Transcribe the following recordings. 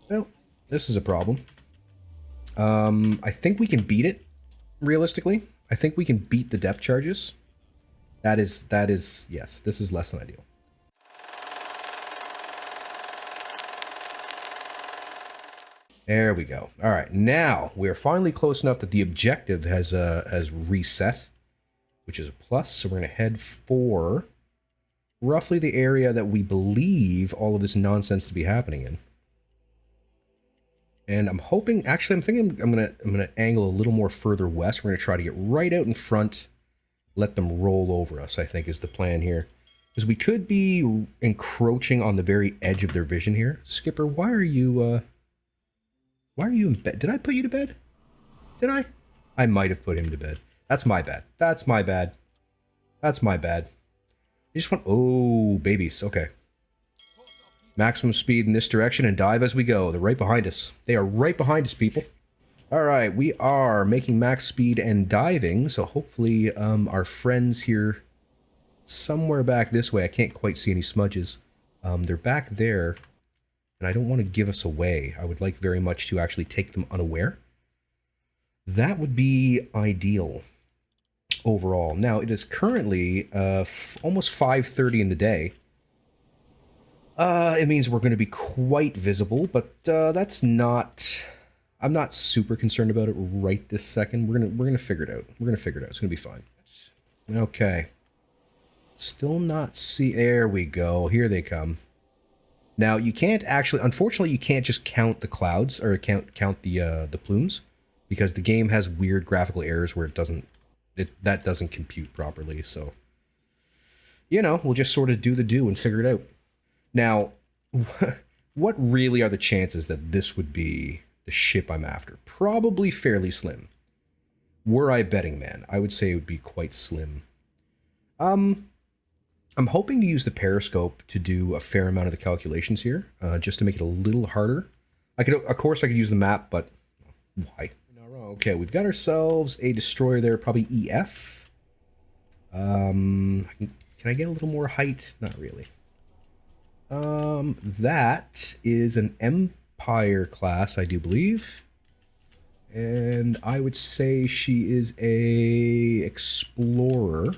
Well, this is a problem. I think we can beat it, realistically. I think we can beat the depth charges. Yes, this is less than ideal. There we go. All right, now we're finally close enough that the objective has reset, which is a plus. So we're gonna head for roughly the area that we believe all of this nonsense to be happening in. And I'm hoping, actually, I'm thinking I'm gonna angle a little more further west. We're gonna try to get right out in front, let them roll over us, I think is the plan here. Because we could be encroaching on the very edge of their vision here. Skipper, why are you in bed? Did I put you to bed? Did I? I might have put him to bed. That's my bad. That's my bad. That's my bad. I just want... Oh, babies. Okay. Maximum speed in this direction and dive as we go. They're right behind us. They are right behind us, people. Alright, we are making max speed and diving, so hopefully our friends here somewhere back this way, I can't quite see any smudges. They're back there, and I don't want to give us away. I would like very much to actually take them unaware. That would be ideal overall. Now, it is currently almost 5:30 in the day. It means we're going to be quite visible, but that's not... I'm not super concerned about it right this second. We're gonna figure it out. We're gonna figure it out. It's gonna be fine. Okay. Still not see... There we go. Here they come. Now, you can't actually... Unfortunately, you can't just count the clouds, or count the plumes, because the game has weird graphical errors where it doesn't... that doesn't compute properly, so... You know, we'll just sort of do the do and figure it out. Now, what really are the chances that this would be the ship I'm after? Probably fairly slim. Were I betting man, I would say it would be quite slim. I'm hoping to use the periscope to do a fair amount of the calculations here, just to make it a little harder. Of course, I could use the map, but why? Okay, we've got ourselves a destroyer there, probably EF. Can I get a little more height? Not really. That is an Empire class, I do believe. And I would say she is a explorer.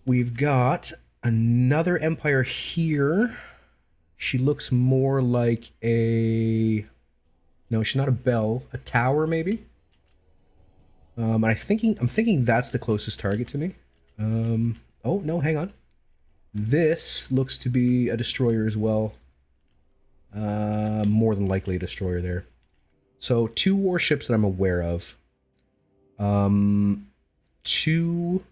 We've got another Empire here. She looks more like a... No, she's not a bell. A tower, maybe? I'm thinking that's the closest target to me. Oh, no, hang on. This looks to be a destroyer as well. More than likely a destroyer there. So, 2 warships that I'm aware of. 2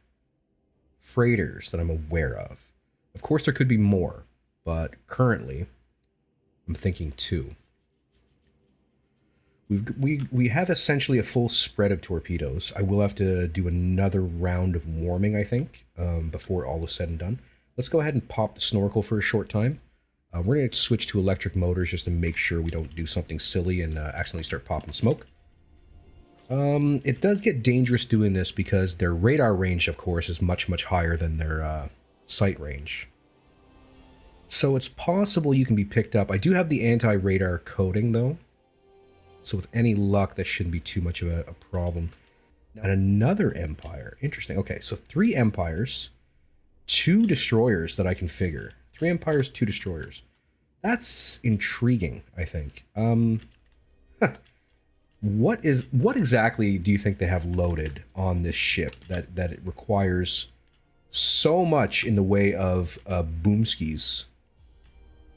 freighters that I'm aware of. Of course, there could be more, but currently, I'm thinking 2. We have essentially a full spread of torpedoes. I will have to do another round of warming, I think, before all is said and done. Let's go ahead and pop the snorkel for a short time. We're going to switch to electric motors just to make sure we don't do something silly and accidentally start popping smoke. It does get dangerous doing this because their radar range, of course, is much, much higher than their sight range. So it's possible you can be picked up. I do have the anti-radar coating, though. So with any luck, that shouldn't be too much of a problem. And another Empire. Interesting. Okay, so 3 Empires, 2 destroyers that I can figure. 3 Empires, 2 destroyers. That's intriguing, I think. What exactly do you think they have loaded on this ship that it requires so much in the way of boomskis?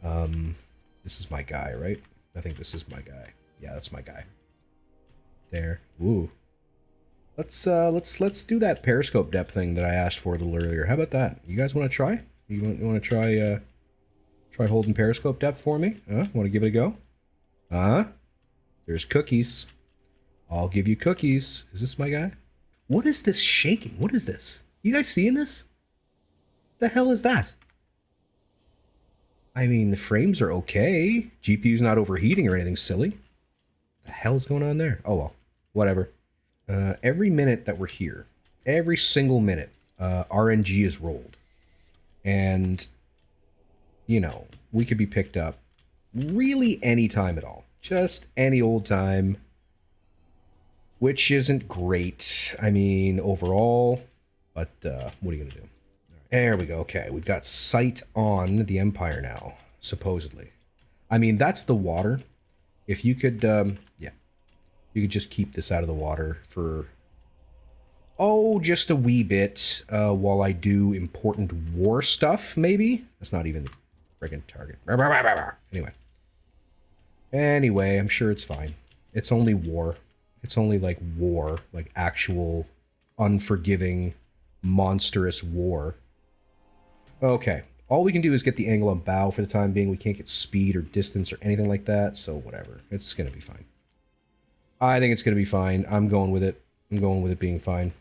This is my guy, right? I think this is my guy. Yeah, that's my guy. There. Ooh. Let's do that periscope depth thing that I asked for a little earlier. How about that? You guys want to try? You want to try holding periscope depth for me? Want to give it a go? There's cookies. I'll give you cookies. Is this my guy? What is this shaking? What is this? You guys seeing this? The hell is that? I mean, the frames are okay. GPU's not overheating or anything silly. The hell's going on there? Oh well, whatever. Every minute that we're here, every single minute, RNG is rolled. And, you know, we could be picked up Really any time at all. Just any old time. Which isn't great, I mean, overall. But what are you going to do? There we go. Okay, we've got sight on the Empire now, supposedly. I mean, that's the water. If you could, yeah. You could just keep this out of the water for, oh, just a wee bit while I do important war stuff, maybe? That's not even a friggin' target. Anyway, I'm sure it's fine. It's only war. It's only like war, like actual unforgiving, monstrous war. Okay, all we can do is get the angle on bow for the time being. We can't get speed or distance or anything like that, so whatever. It's going to be fine. I think it's going to be fine. I'm going with it. I'm going with it being fine.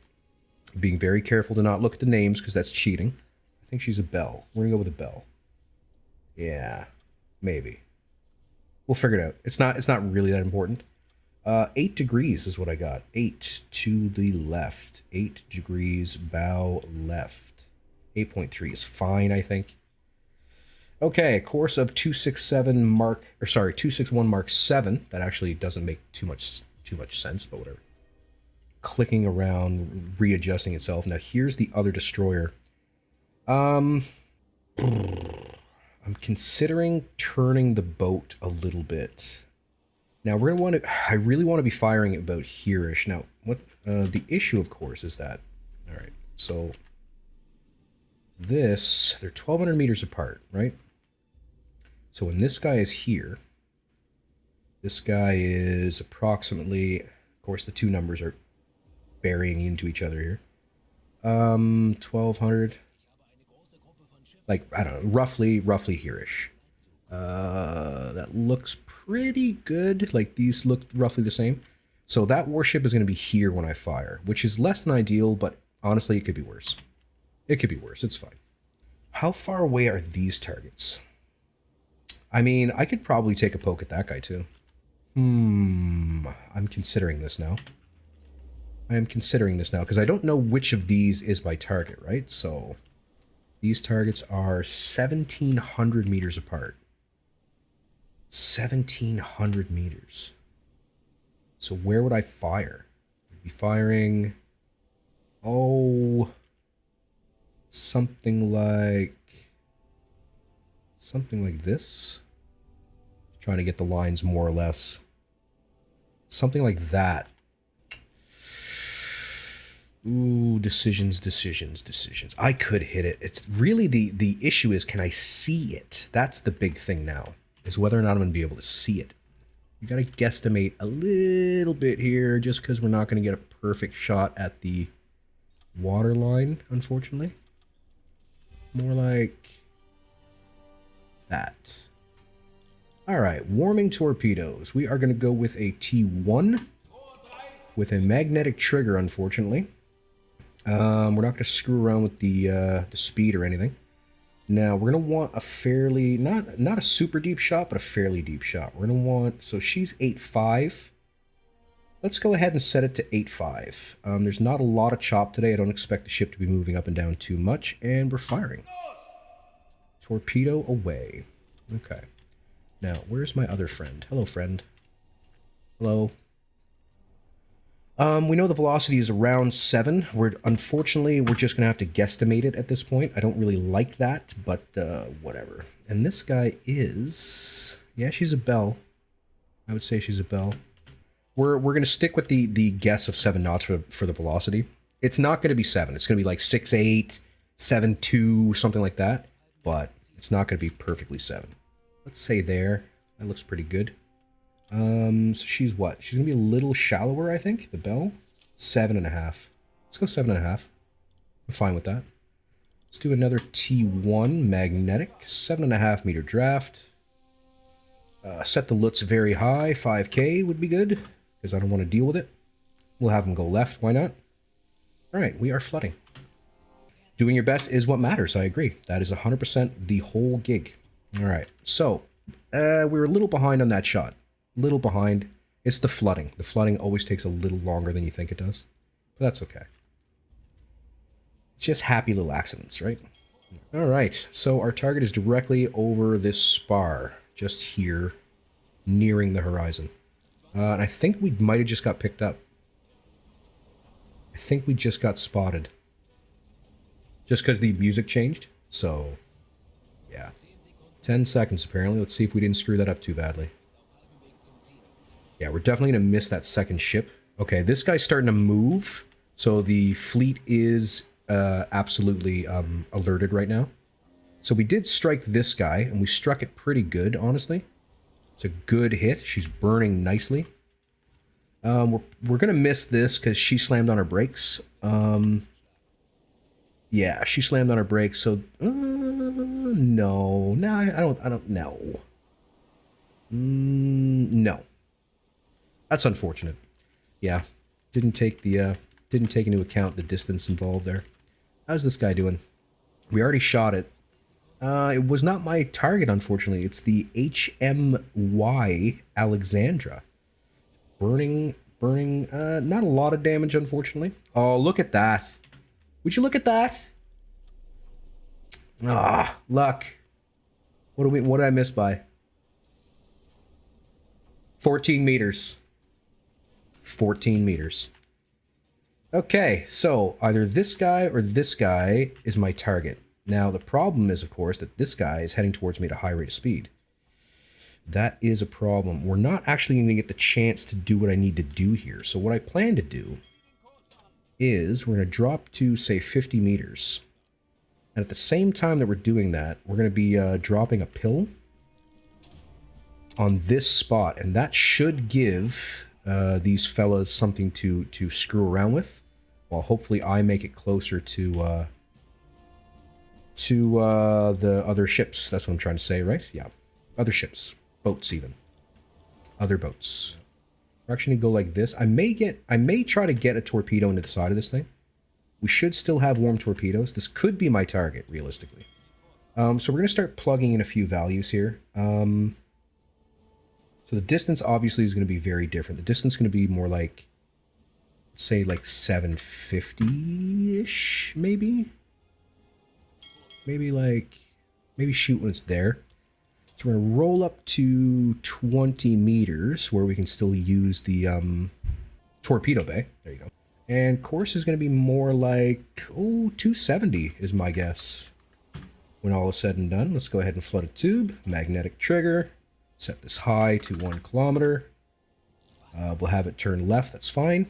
Being very careful to not look at the names, because that's cheating. I think she's a bell. We're going to go with a bell. Yeah, maybe. We'll figure it out. It's not really that important. 8 degrees is what I got. 8 to the left. 8 degrees bow left. 8.3 is fine, I think. Okay, course of 267 Mark, or sorry, 261 Mark 7. That actually doesn't make too much sense, but whatever. Clicking around, readjusting itself. Now here's the other destroyer. I'm considering turning the boat a little bit. Now we're gonna want to. I really want to be firing about here-ish. Now, what the issue, of course, is that. All right, so this they're 1,200 meters apart, right? So when this guy is here, this guy is approximately. Of course, the two numbers are burying into each other here. 1,200. Like I don't know, roughly here-ish. That looks pretty good. Like these look roughly the same. So that warship is going to be here when I fire, which is less than ideal, but honestly, it could be worse. It could be worse. It's fine. How far away are these targets? I mean, I could probably take a poke at that guy too. I'm considering this now. I am considering this now because I don't know which of these is my target, right? So these targets are 1,700 meters apart. 1,700 meters. So where would I fire? I'd be firing, oh, something like this. Trying to get the lines more or less. Something like that. Ooh, decisions. I could hit it. It's really the issue is, can I see it? That's the big thing now, is whether or not I'm going to be able to see it. You got to guesstimate a little bit here, just because we're not going to get a perfect shot at the water line, unfortunately. More like that. All right, warming torpedoes. We are going to go with a T1 with a magnetic trigger, unfortunately. We're not going to screw around with the speed or anything. Now, we're going to want a fairly, not a super deep shot, but a fairly deep shot. We're going to want, so she's 8.5. Let's go ahead and set it to 8.5. There's not a lot of chop today. I don't expect the ship to be moving up and down too much, and we're firing. Torpedo away. Okay. Now, where's my other friend? Hello, friend. Hello. We know the velocity is around 7. Unfortunately, we're just going to have to guesstimate it at this point. I don't really like that, but whatever. And this guy is... Yeah, she's a bell. I would say she's a bell. We're going to stick with the guess of 7 knots for the velocity. It's not going to be 7. It's going to be like 6.8, 7.2, something like that. But it's not going to be perfectly 7. Let's say there. That looks pretty good. So she's what? She's gonna be a little shallower, I think. The bell, 7.5. Let's go 7.5. I'm fine with that. Let's do another T1 magnetic, 7.5 meter draft. Set the Lutz very high. 5K would be good because I don't want to deal with it. We'll have them go left. Why not? All right, we are flooding. Doing your best is what matters. I agree. That is 100% the whole gig. All right, so we're a little behind on that shot. Little behind. It's the flooding. The flooding always takes a little longer than you think it does. But that's okay. It's just happy little accidents, right? All right. So our target is directly over this spar. just here, nearing the horizon. And I think we might have just got picked up. I think we just got spotted. Just because the music changed. So, yeah. 10 seconds apparently. Let's see if we didn't screw that up too badly. Yeah, we're definitely going to miss that second ship. Okay, this guy's starting to move. So the fleet is absolutely alerted right now. So we did strike this guy, and we struck it pretty good, honestly. It's a good hit. She's burning nicely. We're going to miss this because she slammed on her brakes. Yeah, she slammed on her brakes, so... no. No, I don't know. No. That's unfortunate. Yeah. Didn't take into account the distance involved there. How's this guy doing? We already shot it. It was not my target, unfortunately. It's the HWA Alexandra. Burning, not a lot of damage, unfortunately. Oh, look at that. Would you look at that? Ah, luck. What did I miss by? 14 meters. 14 meters. Okay, so either this guy or this guy is my target. Now, the problem is, of course, that this guy is heading towards me at a high rate of speed. That is a problem. We're not actually going to get the chance to do what I need to do here. So what I plan to do is we're going to drop to, say, 50 meters. And at the same time that we're doing that, we're going to be dropping a pill on this spot. And that should give these fellas something to screw around with. While hopefully I make it closer to the other ships. That's what I'm trying to say, right? Yeah. Other ships. Boats, even. Other boats. We're actually going to go like this. I may try to get a torpedo into the side of this thing. We should still have warm torpedoes. This could be my target, realistically. So we're going to start plugging in a few values here. So the distance obviously is going to be very different. The distance is going to be more like, say, like 750-ish, maybe? Maybe shoot when it's there. So we're going to roll up to 20 meters where we can still use the torpedo bay. There you go. And course is going to be more like, 270 is my guess. When all is said and done, let's go ahead and flood a tube. Magnetic trigger. Set this high to 1 kilometer. We'll have it turn left. That's fine.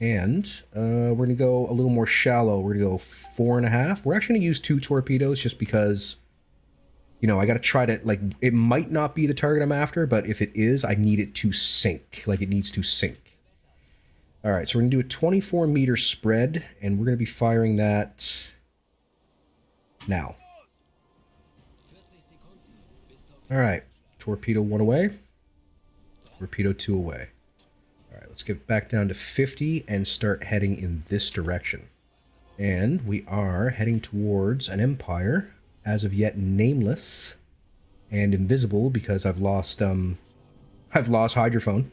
And we're going to go a little more shallow. We're going to go 4.5. We're actually going to use 2 torpedoes just because, you know, I got to try to, like, it might not be the target I'm after, but if it is, I need it to sink. Like, it needs to sink. All right, so we're going to do a 24-meter spread, and we're going to be firing that now. All right, torpedo 1 away. Torpedo 2 away. All right, let's get back down to 50 and start heading in this direction. And we are heading towards an empire, as of yet nameless and invisible because I've lost hydrophone.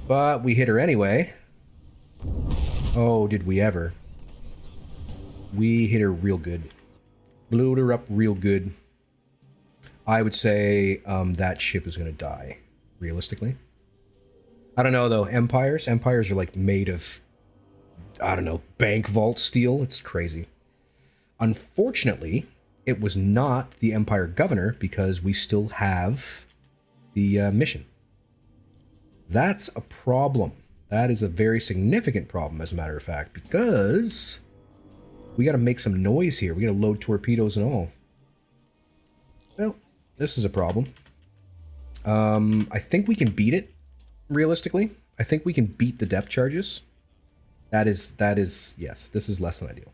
But we hit her anyway. Oh, did we ever? We hit her real good. Blew her up real good. I would say that ship is going to die, realistically. I don't know, though. Empires are like made of, I don't know, bank vault steel. It's crazy. Unfortunately, it was not the Empire governor because we still have the mission. That's a problem. That is a very significant problem, as a matter of fact, because we got to make some noise here. We got to load torpedoes and all. Well, this is a problem. I think we can beat it, realistically. I think we can beat the depth charges. That is, yes, this is less than ideal.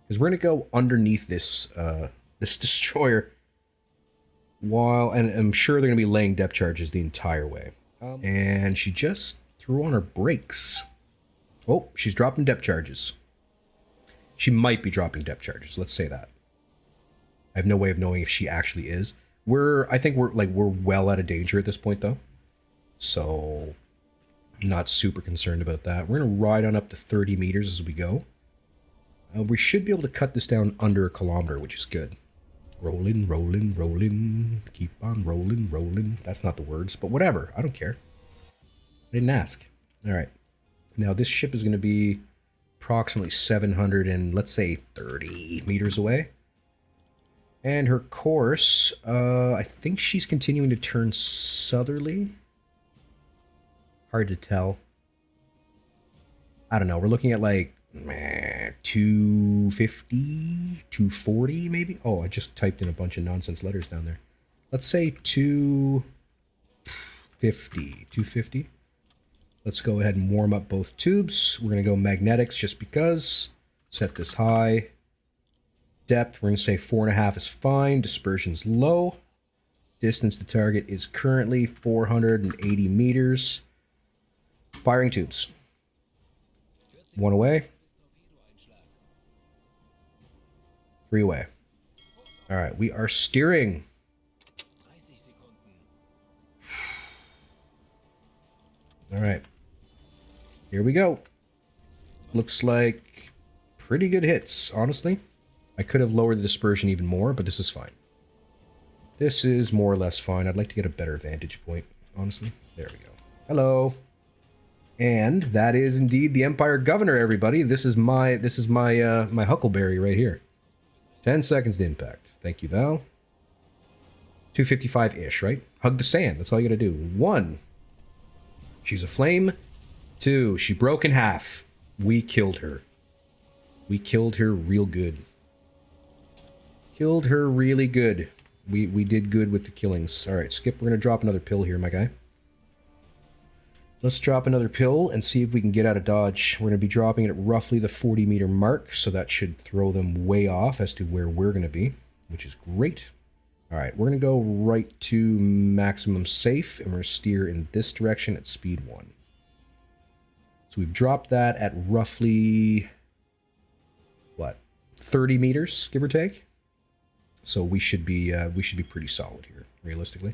Because we're going to go underneath this this destroyer while, and I'm sure they're going to be laying depth charges the entire way. And she just threw on her brakes. Oh, she's dropping depth charges. She might be dropping depth charges, let's say that. I have no way of knowing if she actually is. I think we're well out of danger at this point, though. So, not super concerned about that. We're going to ride on up to 30 meters as we go. We should be able to cut this down under a kilometer, which is good. Rolling, rolling, rolling. Keep on rolling, rolling. That's not the words, but whatever. I don't care. I didn't ask. All right. Now this ship is going to be approximately 700 and let's say 30 meters away. And her course, I think she's continuing to turn southerly. Hard to tell. I don't know. We're looking at like 250, 240 maybe. Oh, I just typed in a bunch of nonsense letters down there. Let's say 250. Let's go ahead and warm up both tubes. We're going to go magnetics just because. Set this high. Depth, we're going to say 4.5 is fine. Dispersion's low. Distance to target is currently 480 meters. Firing tubes. 1 away. 3 away. All right, we are steering. All right. Here we go. Looks like pretty good hits, honestly. I could have lowered the dispersion even more, but this is fine. This is more or less fine. I'd like to get a better vantage point, honestly. There we go. Hello. And that is indeed the Empire Governor, everybody. This is my my Huckleberry right here. 10 seconds to impact. Thank you, Val. 255-ish, right? Hug the sand. That's all you gotta do. 1. She's aflame. 2. She broke in half. We killed her. We killed her real good. Killed her really good. We did good with the killings. Alright, Skip, we're gonna drop another pill here, my guy. Let's drop another pill and see if we can get out of dodge. We're gonna be dropping it at roughly the 40-meter mark, so that should throw them way off as to where we're gonna be, which is great. Alright, we're gonna go right to maximum safe, and we're gonna steer in this direction at speed 1. So we've dropped that at roughly, what, 30 meters, give or take? So we should be pretty solid here, realistically.